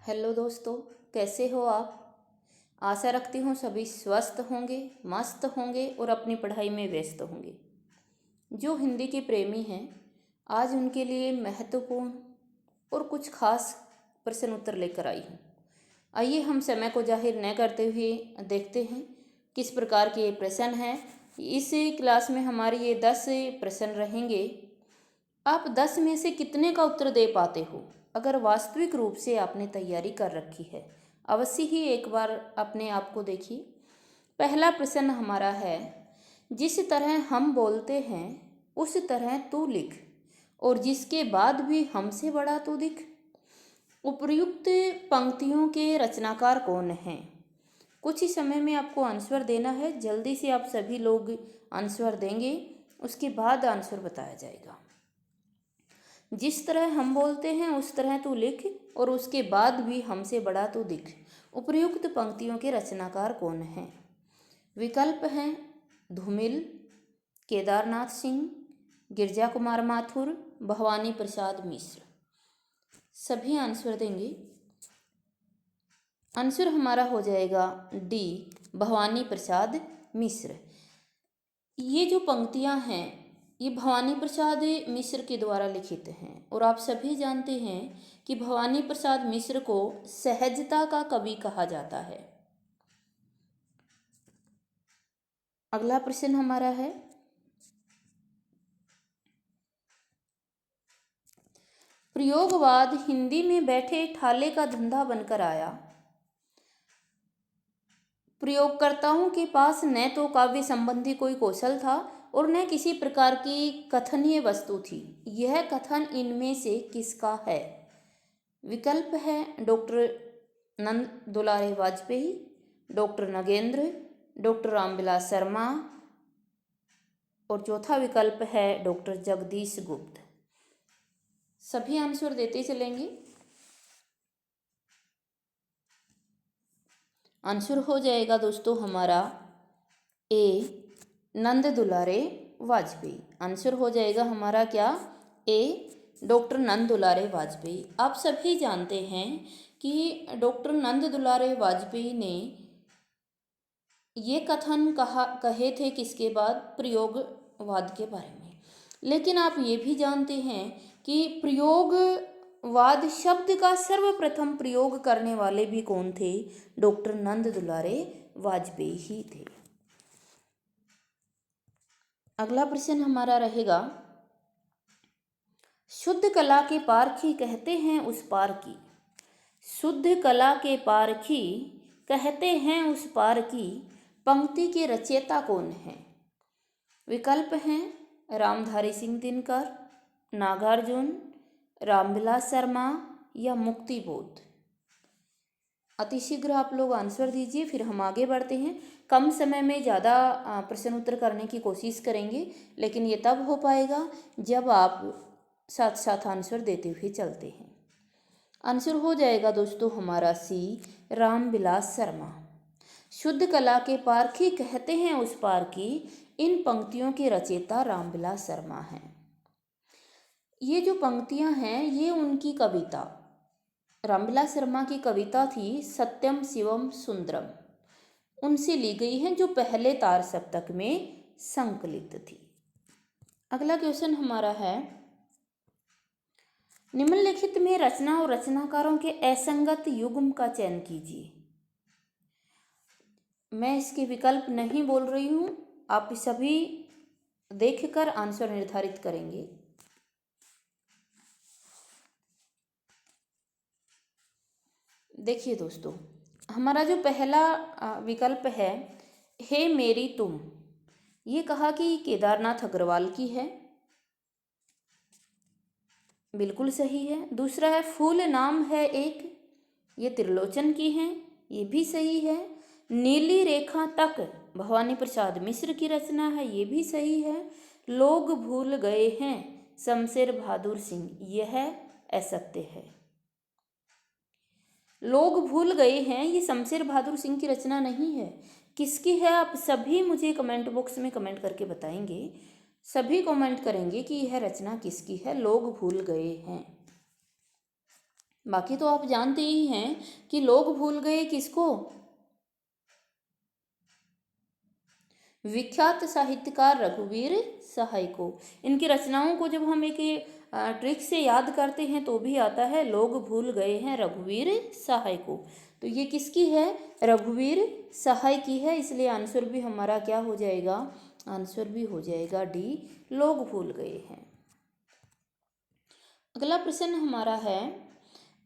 Hello दोस्तों, कैसे हो आप। आशा रखती हूँ सभी स्वस्थ होंगे, मस्त होंगे और अपनी पढ़ाई में व्यस्त होंगे। जो हिंदी के प्रेमी हैं, आज उनके लिए महत्वपूर्ण और कुछ खास प्रश्न उत्तर लेकर आई हूँ। आइए हम समय को जाहिर न करते हुए देखते हैं किस प्रकार के ये प्रश्न हैं। इस क्लास में हमारे ये 10 प्रश्न रहेंगे। आप 10 में से कितने का उत्तर दे पाते हो? अगर वास्तविक रूप से आपने तैयारी कर रखी है, अवश्य ही एक बार अपने आप को देखिए। पहला प्रश्न हमारा है, जिस तरह हम बोलते हैं उस तरह तू लिख, और जिसके बाद भी हमसे बड़ा तू दिख। उपर्युक्त पंक्तियों के रचनाकार कौन हैं? कुछ ही समय में आपको आंसर देना है। जल्दी से आप सभी लोग आंसर देंगे, उसके बाद आंसर बताया जाएगा। जिस तरह हम बोलते हैं उस तरह तू लिख, और उसके बाद भी हमसे बड़ा तू दिख। उपर्युक्त पंक्तियों के रचनाकार कौन हैं? विकल्प हैं धूमिल, केदारनाथ सिंह, गिरजा कुमार माथुर, भवानी प्रसाद मिश्र। सभी आंसर देंगे। आंसर हमारा हो जाएगा डी, भवानी प्रसाद मिश्र। ये जो पंक्तियां हैं ये भवानी प्रसाद मिश्र के द्वारा लिखित हैं, और आप सभी जानते हैं कि भवानी प्रसाद मिश्र को सहजता का कवि कहा जाता है। अगला प्रश्न हमारा है, प्रयोगवाद हिंदी में बैठे ठाले का धंधा बनकर आया। प्रयोगकर्ताओं के पास न तो काव्य संबंधी कोई कौशल था और न किसी प्रकार की कथनीय वस्तु थी। यह कथन इनमें से किसका है? विकल्प है डॉक्टर नंद दुलारे वाजपेयी, डॉक्टर नगेंद्र, डॉक्टर रामविलास शर्मा, और चौथा विकल्प है डॉक्टर जगदीश गुप्त। सभी आंसर देते चलेंगे। आंसर हो जाएगा दोस्तों हमारा ए, नंद दुलारे वाजपेयी। आंसर हो जाएगा हमारा क्या? ए, डॉक्टर नंद दुलारे वाजपेयी। आप सभी जानते हैं कि डॉक्टर नंद दुलारे वाजपेयी ने ये कथन कहे थे किसके बाद? प्रयोगवाद के बारे में। लेकिन आप ये भी जानते हैं कि प्रयोगवाद शब्द का सर्वप्रथम प्रयोग करने वाले भी कौन थे? डॉक्टर नंद दुलारे वाजपेयी ही थे। अगला प्रश्न हमारा रहेगा, शुद्ध कला के पारखी कहते हैं उस पार की। शुद्ध कला के पारखी कहते हैं उस पार की, पंक्ति के रचयिता कौन है? विकल्प हैं रामधारी सिंह दिनकर, नागार्जुन, रामविलास शर्मा या मुक्तिबोध। अतिशीघ्र आप लोग आंसर दीजिए, फिर हम आगे बढ़ते हैं। कम समय में ज़्यादा प्रश्न उत्तर करने की कोशिश करेंगे, लेकिन ये तब हो पाएगा जब आप साथ साथ आंसर देते हुए चलते हैं। आंसर हो जाएगा दोस्तों हमारा सी, रामविलास शर्मा। शुद्ध कला के पारखी कहते हैं उस पार की, इन पंक्तियों के रचयिता रामविलास शर्मा हैं। ये जो पंक्तियां हैं ये उनकी कविता, रामविलास शर्मा की कविता थी सत्यम शिवम सुंदरम, उनसे ली गई हैं, जो पहले तार सप्तक में संकलित थी। अगला क्वेश्चन हमारा है, निम्नलिखित में रचना और रचनाकारों के असंगत युग्म का चयन कीजिए। मैं इसके विकल्प नहीं बोल रही हूँ, आप सभी देखकर आंसर निर्धारित करेंगे। देखिए दोस्तों, हमारा जो पहला विकल्प है, हे मेरी तुम, ये कहा कि केदारनाथ अग्रवाल की है, बिल्कुल सही है। दूसरा है फूल नाम है एक, ये त्रिलोचन की हैं, ये भी सही है। नीली रेखा तक भवानी प्रसाद मिश्र की रचना है, ये भी सही है। लोग भूल गए हैं शमशेर बहादुर सिंह, यह असत्य है। लोग भूल गए हैं ये शमशेर बहादुर सिंह की रचना नहीं है। किसकी है? आप सभी मुझे कमेंट बॉक्स में कमेंट करके बताएंगे। सभी कमेंट करेंगे कि यह रचना किसकी है। लोग भूल गए हैं। बाकी तो आप जानते ही हैं कि लोग भूल गए किसको, विख्यात साहित्यकार रघुवीर सहाय को। इनकी रचनाओं को जब हम एक ट्रिक से याद करते हैं तो भी आता है लोग भूल गए हैं रघुवीर सहाय को। तो ये किसकी है, रघुवीर सहाय की है, इसलिए आंसर भी हमारा क्या हो जाएगा, आंसर भी हो जाएगा डी, लोग भूल गए हैं। अगला प्रश्न हमारा है,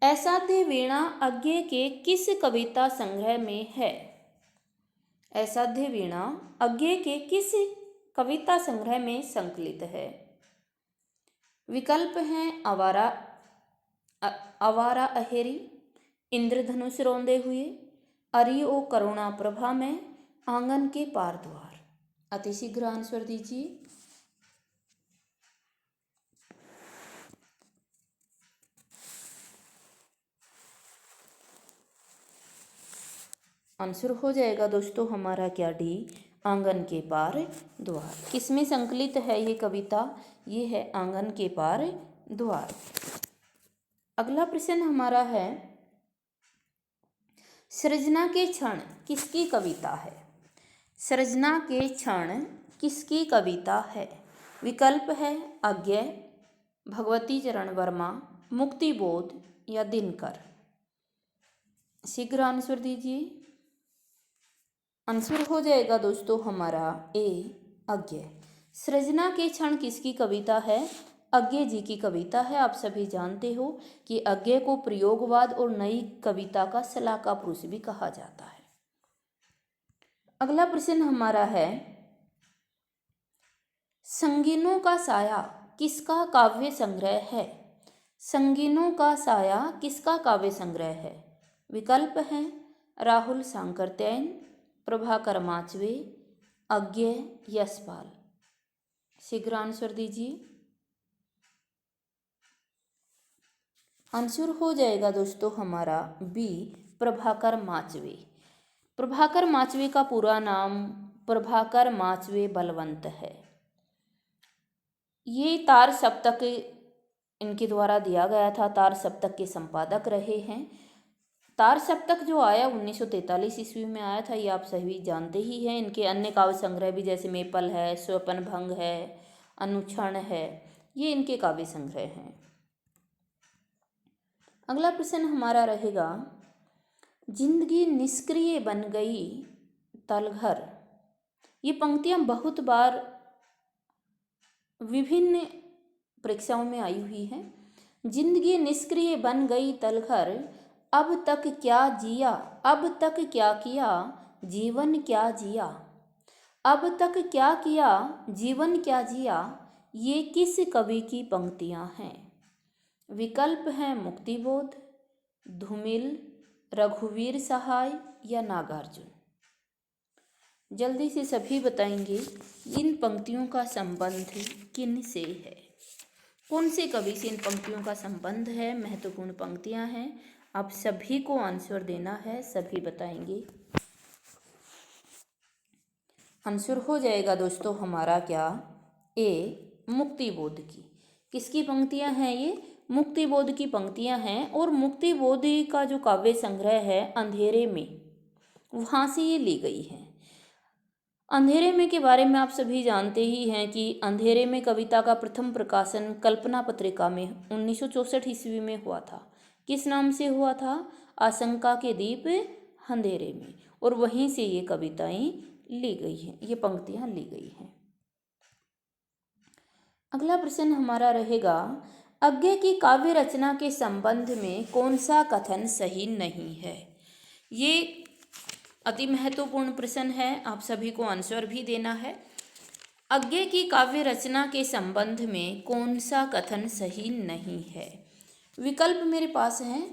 असाध्य वीणा अज्ञे के किस कविता संग्रह में है। असाध्य वीणा अज्ञे के किस कविता संग्रह में संकलित है। विकल्प हैं आवारा अहेरी, इंद्रधनुष रौंदे हुए, अरि ओ करुणा प्रभा में, आंगन के पार द्वार। अति शीघ्र आंसर दीजिए। आंसर हो जाएगा दोस्तों हमारा क्या, डी, आंगन के पार द्वार। किसमें संकलित है ये कविता, ये है आंगन के पार द्वार। अगला प्रश्न हमारा है, सृजना के क्षण किसकी कविता है। सृजना के क्षण किसकी कविता है। विकल्प है अज्ञे, भगवती चरण वर्मा, मुक्तिबोध या दिनकर। शीघ्र आंसर दीजिए। आंसर हो जाएगा दोस्तों हमारा ए, अज्ञे। सृजना के क्षण किसकी कविता है, अज्ञे जी की कविता है। आप सभी जानते हो कि अज्ञे को प्रयोगवाद और नई कविता का शलाका पुरुष भी कहा जाता है। अगला प्रश्न हमारा है, संगीनों का साया किसका काव्य संग्रह है। संगीनों का साया किसका काव्य संग्रह है। विकल्प हैं राहुल सांकरत्यायन, प्रभाकर माचवे, अज्ञे, यशपाल। शीघ्र आंसर दीजिए। आंसर हो जाएगा दोस्तों हमारा बी, प्रभाकर माचवे। प्रभाकर माचवे का पूरा नाम प्रभाकर माचवे बलवंत है। ये तार सप्तक इनके द्वारा दिया गया था, तार सप्तक के संपादक रहे हैं। तार सप्तक जो आया 1943 ईस्वी में आया था, ये आप सभी जानते ही हैं। इनके अन्य काव्य संग्रह भी जैसे मेपल है, स्वपन भंग है, अनुक्षण है, ये इनके काव्य संग्रह हैं। अगला प्रश्न हमारा रहेगा, जिंदगी निष्क्रिय बन गई तलघर। ये पंक्तियां बहुत बार विभिन्न परीक्षाओं में आई हुई हैं। जिंदगी निष्क्रिय बन गई तलघर, अब तक क्या जिया, अब तक क्या किया, जीवन क्या जिया। अब तक क्या किया, जीवन क्या जिया, ये किस कवि की पंक्तियां हैं। विकल्प हैं मुक्तिबोध, धूमिल, रघुवीर सहाय या नागार्जुन। जल्दी से सभी बताएंगे इन पंक्तियों का संबंध किन से है, कौन से कवि से इन पंक्तियों का संबंध है। महत्वपूर्ण पंक्तियां हैं, आप सभी को आंसर देना है, सभी बताएंगे। आंसर हो जाएगा दोस्तों हमारा क्या, ए, मुक्तिबोध की। किसकी पंक्तियां हैं ये, मुक्तिबोध की पंक्तियां हैं। और मुक्तिबोध का जो काव्य संग्रह है अंधेरे में, वहाँ से ये ली गई है। अंधेरे में के बारे में आप सभी जानते ही हैं कि अंधेरे में कविता का प्रथम प्रकाशन कल्पना पत्रिका में 1964 ईस्वी में हुआ था। किस नाम से हुआ था, आशंका के दीप अंधेरे में। और वहीं से ये कविताएं ली गई हैं, ये पंक्तियां ली गई हैं। अगला प्रश्न हमारा रहेगा, अज्ञे की काव्य रचना के संबंध में कौन सा कथन सही नहीं है। ये अति महत्वपूर्ण प्रश्न है, आप सभी को आंसर भी देना है। अज्ञे की काव्य रचना के संबंध में कौन सा कथन सही नहीं है। विकल्प मेरे पास हैं।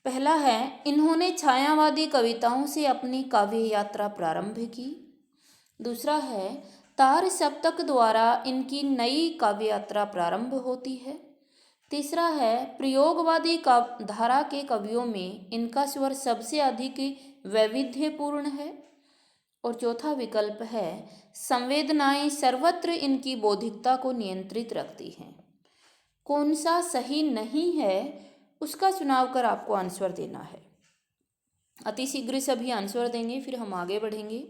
पहला है, इन्होंने छायावादी कविताओं से अपनी काव्य यात्रा प्रारंभ की। दूसरा है, तार सप्तक द्वारा इनकी नई काव्य यात्रा प्रारंभ होती है। तीसरा है, प्रयोगवादी धारा के कवियों में इनका स्वर सबसे अधिक वैविध्यपूर्ण है। और चौथा विकल्प है, संवेदनाएं सर्वत्र इनकी बौद्धिकता को नियंत्रित रखती हैं। कौन सा सही नहीं है उसका चुनाव कर आपको आंसर देना है। अति शीघ्र सभी आंसर देंगे, फिर हम आगे बढ़ेंगे।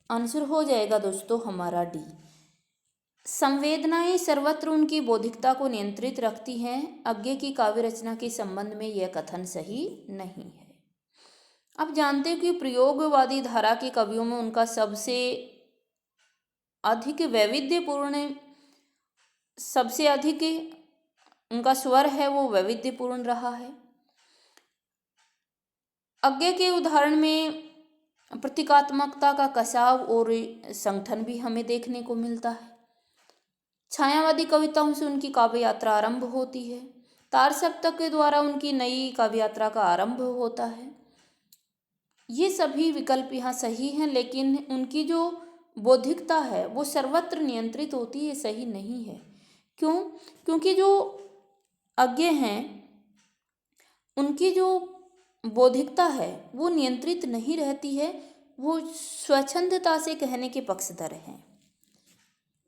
आंसर हो जाएगा दोस्तों हमारा डी। संवेदनाएं सर्वत्र उनकी बौद्धिकता को नियंत्रित रखती हैं। आगे की काव्य रचना के संबंध में यह कथन सही नहीं है। अब जानते हैं कि प्रयोगवादी धारा के कवियों में उनका सबसे अधिक वैविध्यपूर्ण, सबसे अधिक उनका स्वर है वो वैविध्यपूर्ण रहा है। आगे के उदाहरण में प्रतीकात्मकता का कसाव और संगठन भी हमें देखने को मिलता है। छायावादी कविताओं से उनकी काव्य यात्रा आरंभ होती है। तार सप्तक के द्वारा उनकी नई काव्य यात्रा का आरंभ होता है। ये सभी विकल्प यहाँ सही हैं, लेकिन उनकी जो बौद्धिकता है वो सर्वत्र नियंत्रित होती है, सही नहीं है। क्यों? क्योंकि जो आगे हैं उनकी जो बौद्धिकता है वो नियंत्रित नहीं रहती है, वो स्वच्छंदता से कहने के पक्षधर हैं।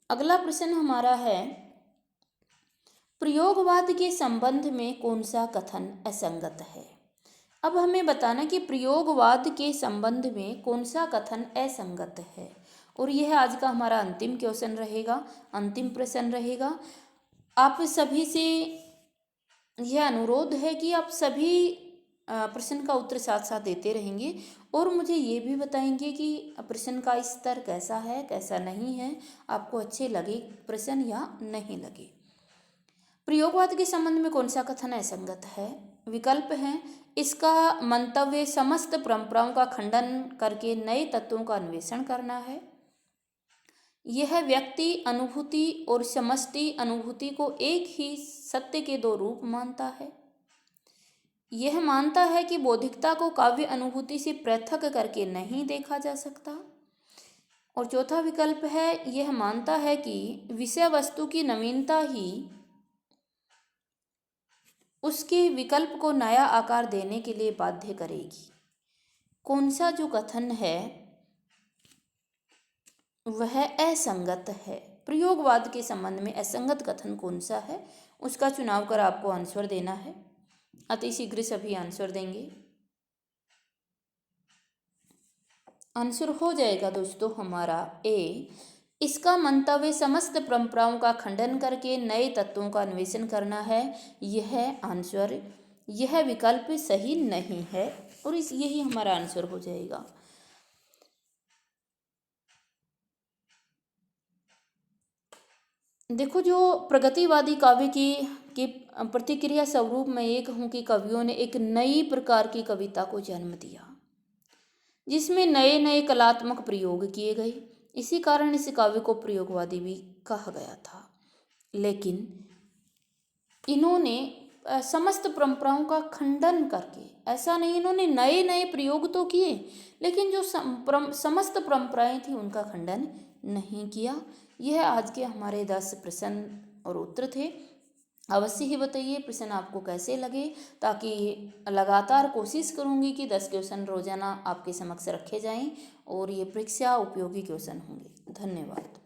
अगला प्रश्न हमारा है, प्रयोगवाद के संबंध में कौन सा कथन असंगत है? अब हमें बताना कि प्रयोगवाद के संबंध में कौन सा कथन असंगत है, और यह आज का हमारा अंतिम क्वेश्चन रहेगा, अंतिम प्रश्न रहेगा। आप सभी से यह अनुरोध है कि आप सभी प्रश्न का उत्तर साथ साथ देते रहेंगे और मुझे ये भी बताएंगे कि प्रश्न का स्तर कैसा है, कैसा नहीं है, आपको अच्छे लगे प्रश्न या नहीं लगे। प्रयोगवाद के संबंध में कौन सा कथन असंगत है? विकल्प हैं, इसका मंतव्य समस्त परंपराओं का खंडन करके नए तत्वों का अन्वेषण करना है। यह व्यक्ति अनुभूति और समष्टि अनुभूति को एक ही सत्य के दो रूप मानता है। यह मानता है कि बौद्धिकता को काव्य अनुभूति से पृथक करके नहीं देखा जा सकता। और चौथा विकल्प है, यह मानता है कि विषय वस्तु की नवीनता ही उसके विकल्प को नया आकार देने के लिए बाध्य करेगी। कौन सा जो कथन है वह असंगत है? प्रयोगवाद के संबंध में असंगत कथन कौन सा है, उसका चुनाव कर आपको आंसर देना है। अति शीघ्र सभी आंसर देंगे। आंसर हो जाएगा दोस्तों हमारा ए। इसका मंतव्य समस्त परंपराओं का खंडन करके नए तत्वों का अन्वेषण करना है। यह आंसर, यह विकल्प सही नहीं है और यही हमारा आंसर हो जाएगा। देखो, जो प्रगतिवादी काव्य की प्रतिक्रिया स्वरूप में ये कहूँ कि कवियों ने एक नई प्रकार की कविता को जन्म दिया जिसमें नए नए कलात्मक प्रयोग किए गए। इसी कारण इस काव्य को प्रयोगवादी भी कहा गया था। लेकिन इन्होंने समस्त परंपराओं का खंडन करके, ऐसा नहीं इन्होंने नए नए प्रयोग तो किए, लेकिन जो समस्त परंपराएं थी उनका खंडन नहीं किया। यह आज के हमारे 10 प्रश्न और उत्तर थे। अवश्य ही बताइए प्रश्न आपको कैसे लगे, ताकि लगातार कोशिश करूंगी कि 10 क्वेश्चन रोजाना आपके समक्ष रखे जाएं और ये परीक्षा उपयोगी क्वेश्चन होंगे। धन्यवाद।